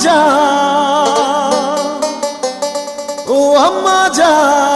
জান, ও আম্মা জান।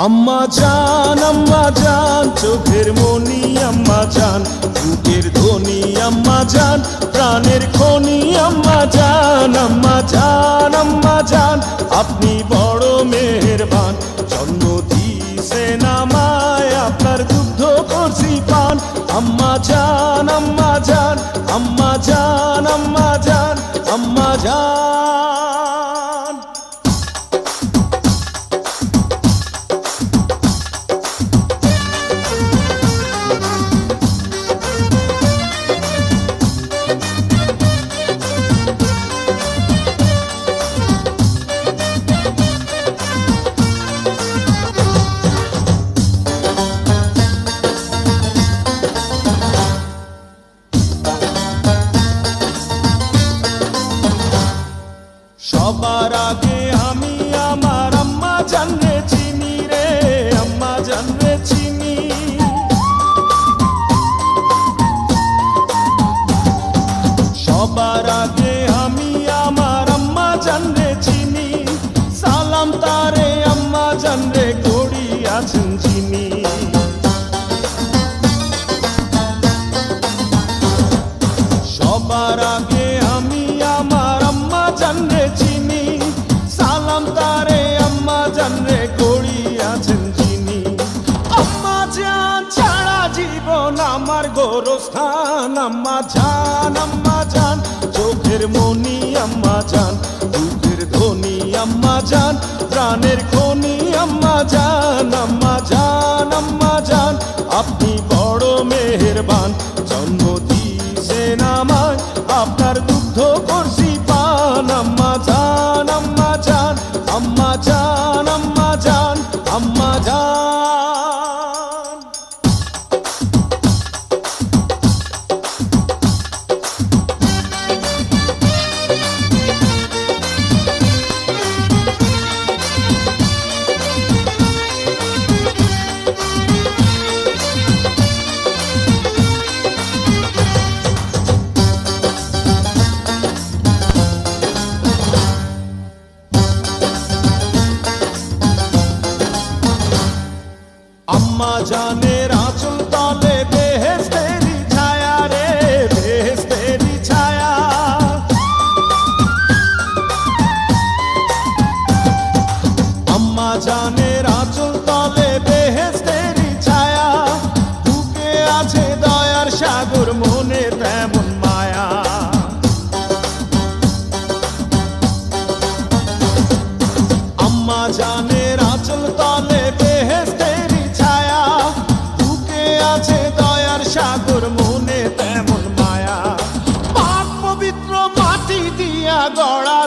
আম্মা জান চোখের মনি আম্মা জান, বুকের ধ্বনি আম্মা জান, প্রাণের খনি আম্মা জান। আম্মা জান আপনি বড় মেহেরবান, জন্ম দিয়েছেন আমায়, আপনার দুগ্ধ করছি পান। আম্মা জান আম্মা জান আম্মা জান আম্মা জান আম্মা জান। সবার আগে আমি আমার আম্মা জানরে চিনি রে, আম্মা জানরে চিনি। সবার আগে আমি আমার আম্মা জানরে চিনি, সালাম তারে আম্মা জানরে করিয়াছেন যিনি। সবার আগে আমি আমার আম্মা জানরে চিনি, সালাম তারে আম্মা জানরে করিয়াছেন যিনি। আম্মা জান ছাড়া জীবন আমার গোরস্থান। আম্মা জান চোখের মনি আম্মা জান, বুকের ধ্বনি আম্মা জান, প্রাণের খনি আম্মা জান। আম্মা জান আপনি বড় মেহেরবান, জন্ম দিয়েছেন আমায়, আপনার দুগ্ধ করছি পান। আম্মা জান আম্মা জান আম্মা জান আম্মা জান আম্মা জান। আম্মা জানের আঁচল তলে বেহেশতেরি ছায়া রে, বেহেশতেরি ছায়া। আম্মা জানের আঁচল তলে বেহেশতেরি ছায়া, বুকে আছে দয়ার সাগর, মনে তেমন মায়া। আম্মা জানের আঁচল তলে বেহেশতেরি ছায়া, বুকে আছে দয়ার সাগর, মনে তেমন মায়া। পাক পবিত্র মাটি দিয়া গড়া